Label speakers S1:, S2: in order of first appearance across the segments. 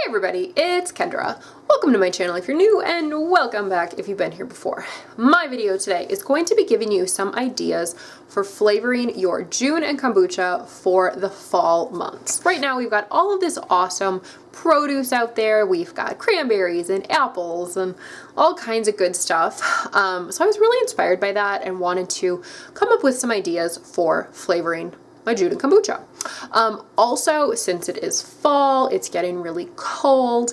S1: Hey everybody, it's Kendra. Welcome to my channel if you're new, and welcome back if you've been here before. My video today is going to be giving you some ideas for flavoring your Jun and kombucha for the fall months. Right now we've got all of this awesome produce out there. We've got cranberries and apples and all kinds of good stuff. So I was really inspired by that and wanted to come up with some ideas for flavoring my Jun and kombucha. Also, since it is fall, it's getting really cold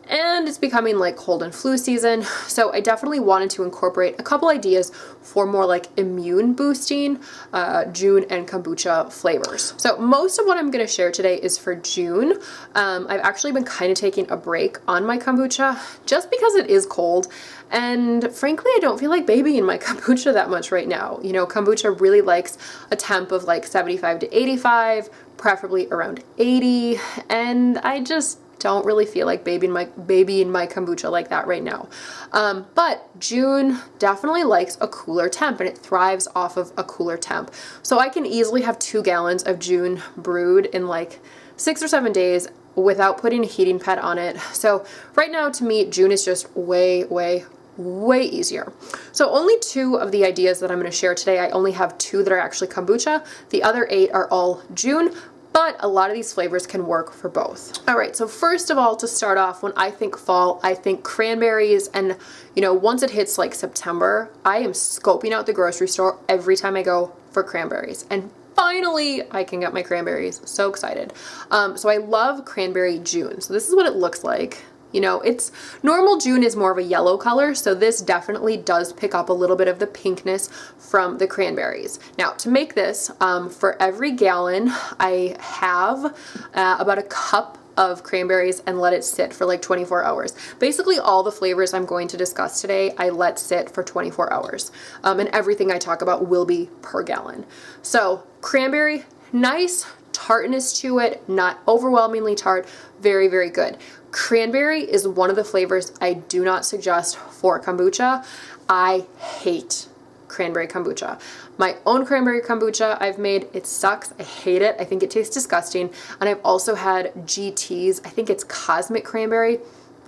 S1: and it's becoming like cold and flu season, so I definitely wanted to incorporate a couple ideas for more like immune boosting Jun and kombucha flavors. So most of what I'm going to share today is for Jun. I've actually been kind of taking a break on my kombucha just because it is cold, and frankly I don't feel like babying my kombucha that much right now. You know, kombucha really likes a temp of like 75 to 85, preferably around 80, and I just don't really feel like babying my kombucha like that right now. But Jun definitely likes a cooler temp, and it thrives off of a cooler temp. So I can easily have 2 gallons of Jun brewed in like 6 or 7 days without putting a heating pad on it. So right now to me, Jun is just way easier. So only 2 of the ideas that I'm going to share today, I only have 2 that are actually kombucha. The other 8 are all Jun, but a lot of these flavors can work for both. All right, so first of all, to start off, when I think fall, I think cranberries, and you know, once it hits like September, I am scoping out the grocery store every time I go for cranberries. And finally, I can get my cranberries. So excited. So I love cranberry Jun. So this is what it looks like. You know, it's normal Jun is more of a yellow color, so this definitely does pick up a little bit of the pinkness from the cranberries. Now, to make this, for every gallon, I have about a cup of cranberries and let it sit for like 24 hours. Basically, all the flavors I'm going to discuss today, I let sit for 24 hours. And everything I talk about will be per gallon. So, cranberry, nice tartness to it, not overwhelmingly tart, very good. Cranberry is one of the flavors I do not suggest for kombucha. I hate cranberry kombucha. My own cranberry kombucha I've made, it sucks. I hate it. I think it tastes disgusting. And I've also had GT's, I think it's cosmic cranberry.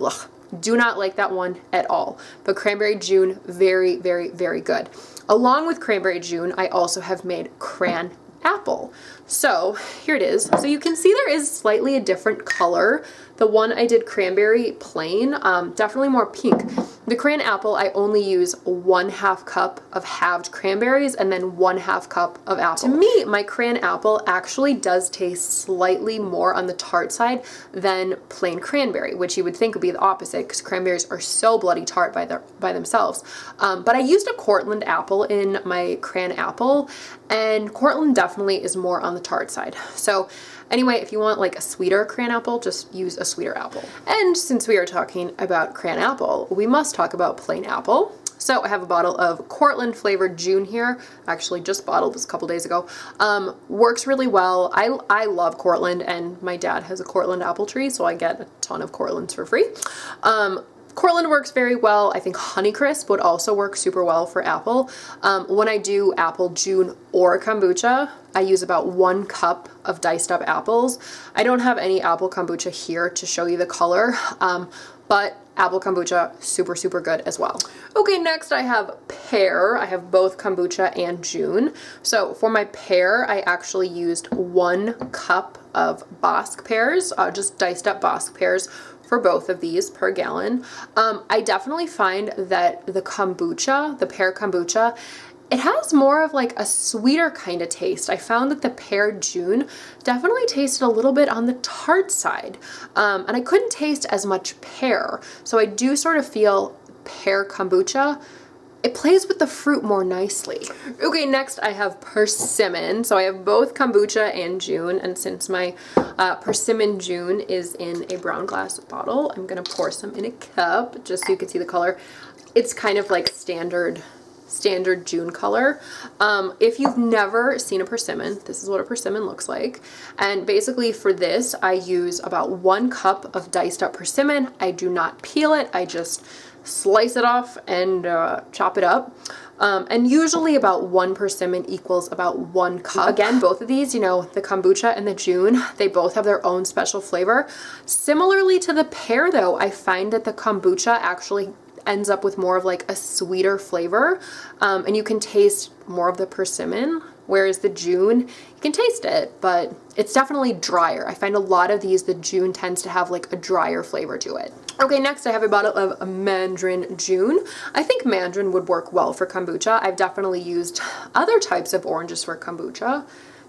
S1: Ugh, do not like that one at all. But cranberry Jun, very good. Along with cranberry Jun, I also have made cran apple. So here it is. So you can see there is slightly a different color. The one I did cranberry plain, definitely more pink. The cran apple, I only use 1/2 cup of halved cranberries and then 1/2 cup of apple. To me, my cran apple actually does taste slightly more on the tart side than plain cranberry, which you would think would be the opposite because cranberries are so bloody tart by themselves. But I used a Cortland apple in my cran apple, and Cortland definitely is more on the tart side. So anyway, if you want like a sweeter cran apple, just use a sweeter apple. And since we are talking about cran apple, we must talk about plain apple. So I have a bottle of Cortland flavored Jun here. Actually just bottled this a couple days ago. Works really well. I love Cortland, and my dad has a Cortland apple tree, so I get a ton of Cortlands for free. Cortland works very well. I think Honeycrisp would also work super well for apple. When I do apple Jun or kombucha, I use about 1 cup of diced up apples. I don't have any apple kombucha here to show you the color, but apple kombucha, super good as well. Okay, next I have Pear. I have both kombucha and Jun. So for my Pear, I actually used 1 cup of Bosc pears, just diced up Bosc pears, for both of these per gallon. I definitely find that the kombucha, the Pear kombucha, it has more of like a sweeter kind of taste. I found that the Pear Jun definitely tasted a little bit on the tart side, and I couldn't taste as much pear. So I do sort of feel Pear kombucha, it plays with the fruit more nicely. Okay, next I have Persimmon. So I have both kombucha and Jun, and since my Persimmon Jun is in a brown glass bottle, I'm gonna pour some in a cup just so you can see the color. It's kind of like standard Jun color. If you've never seen a persimmon, this is what a persimmon looks like. And basically for this, I use about 1 cup of diced up persimmon. I do not peel it. I just slice it off and chop it up. And usually about 1 persimmon equals about 1 cup. Again, both of these, you know, the kombucha and the Jun, they both have their own special flavor. Similarly to the pear though, I find that the kombucha actually ends up with more of like a sweeter flavor, and you can taste more of the persimmon, whereas the Jun, you can taste it, but it's definitely drier. I find a lot of these, the Jun tends to have like a drier flavor to it. Okay, next I have a bottle of mandarin Jun. I think mandarin would work well for kombucha. I've definitely used other types of oranges for kombucha.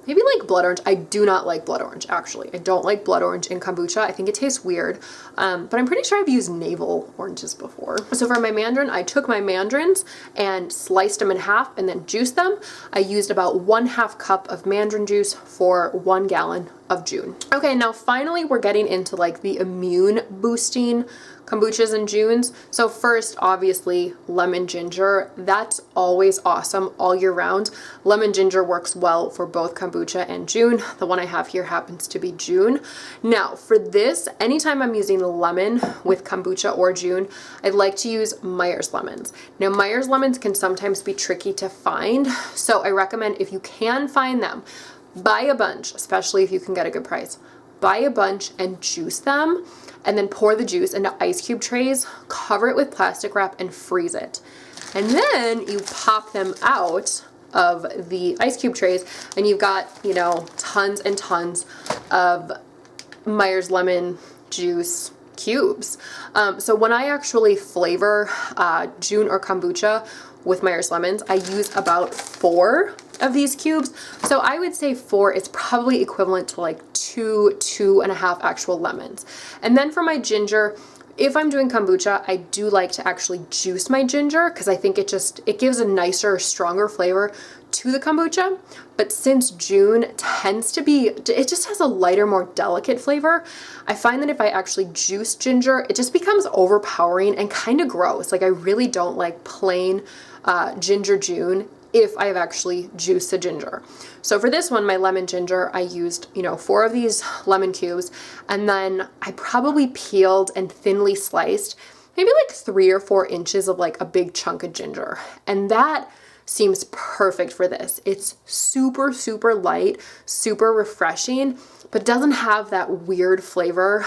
S1: Maybe like blood orange. I do not like blood orange, actually. I don't like blood orange in kombucha. I think it tastes weird, but I'm pretty sure I've used navel oranges before. So for my mandarin, I took my mandarins and sliced them in half and then juiced them. I used about 1/2 cup of mandarin juice for 1 gallon of Jun. Okay, now finally we're getting into like the immune boosting kombuchas and Juns. So first, obviously, lemon ginger. That's always awesome all year round. Lemon ginger works well for both kombucha and Jun. The one I have here happens to be Jun. Now for this, anytime I'm using lemon with kombucha or Jun, I'd like to use Meyer's lemons. Now Meyer's lemons can sometimes be tricky to find, so I recommend if you can find them, buy a bunch, especially if you can get a good price. Buy a bunch and juice them, and then pour the juice into ice cube trays, cover it with plastic wrap, and freeze it. And then you pop them out of the ice cube trays, and you've got, you know, tons and tons of Meyer's lemon juice cubes. So when I actually flavor Jun or kombucha with Meyer's lemons, I use about 4 of these cubes. So I would say 4 is probably equivalent to like 2.5 actual lemons. And then for my ginger, if I'm doing kombucha, I do like to actually juice my ginger because I think it gives a nicer, stronger flavor to the kombucha. But since Jun tends to be, it just has a lighter, more delicate flavor, I find that if I actually juice ginger, it just becomes overpowering and kind of gross. Like I really don't like plain ginger Jun if I've actually juiced the ginger. So for this one, my lemon ginger, I used, you know, 4 of these lemon cubes, and then I probably peeled and thinly sliced maybe like 3 or 4 inches of like a big chunk of ginger. And that seems perfect for this. It's super, super light, super refreshing, but doesn't have that weird flavor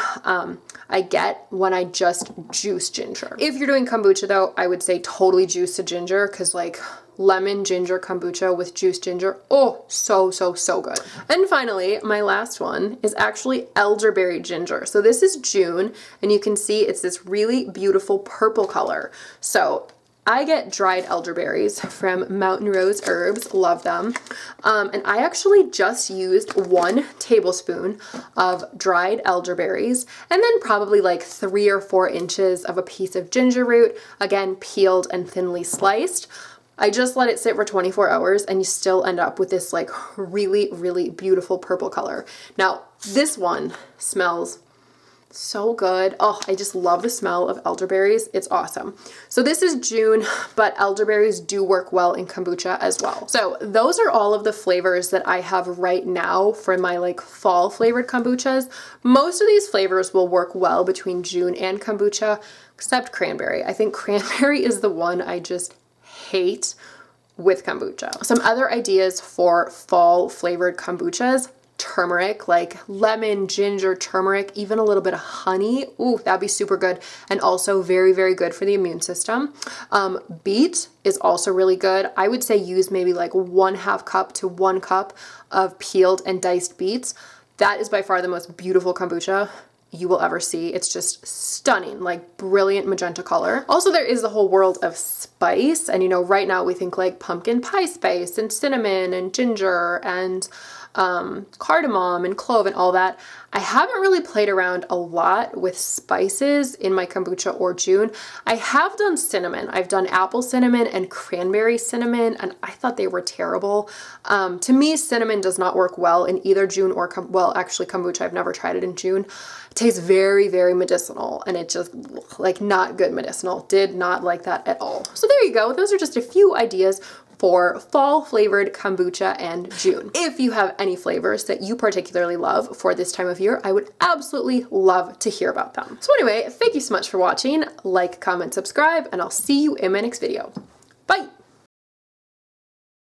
S1: I get when I just juice ginger. If you're doing kombucha though, I would say totally juice the ginger, because like lemon ginger kombucha with juiced ginger, oh, so good. And finally, my last one is actually elderberry ginger. So this is Jun, and you can see it's this really beautiful purple color. So I get dried elderberries from Mountain Rose Herbs, love them. And I actually just used 1 tablespoon of dried elderberries, and then probably like 3 or 4 inches of a piece of ginger root, again, peeled and thinly sliced. I just let it sit for 24 hours and you still end up with this like really, really beautiful purple color. Now, this one smells so good. Oh, I just love the smell of elderberries. It's awesome. So this is Jun, but elderberries do work well in kombucha as well. So those are all of the flavors that I have right now for my like fall flavored kombuchas. Most of these flavors will work well between Jun and kombucha, except cranberry. I think cranberry is the one I just hate with kombucha. Some other ideas for fall flavored kombuchas: turmeric, like lemon, ginger, turmeric, even a little bit of honey. Ooh, that'd be super good, and also very, very good for the immune system. Beet is also really good. I would say use maybe like 1/2 cup to 1 cup of peeled and diced beets. That is by far the most beautiful kombucha you will ever see. It's just stunning, like brilliant magenta color. Also, there is the whole world of spice, and you know, right now we think like pumpkin pie spice and cinnamon and ginger and cardamom and clove and all that. I haven't really played around a lot with spices in my kombucha or Jun. I have done cinnamon. I've done apple cinnamon and cranberry cinnamon, and I thought they were terrible. To me, cinnamon does not work well in either Jun or, well, actually kombucha. I've never tried it in Jun. It tastes very, very medicinal, and it just, like, not good medicinal. Did not like that at all. So there you go. Those are just a few ideas for fall flavored kombucha and Jun. If you have any flavors that you particularly love for this time of year, I would absolutely love to hear about them. So anyway, thank you so much for watching. Like, comment, subscribe, and I'll see you in my next video.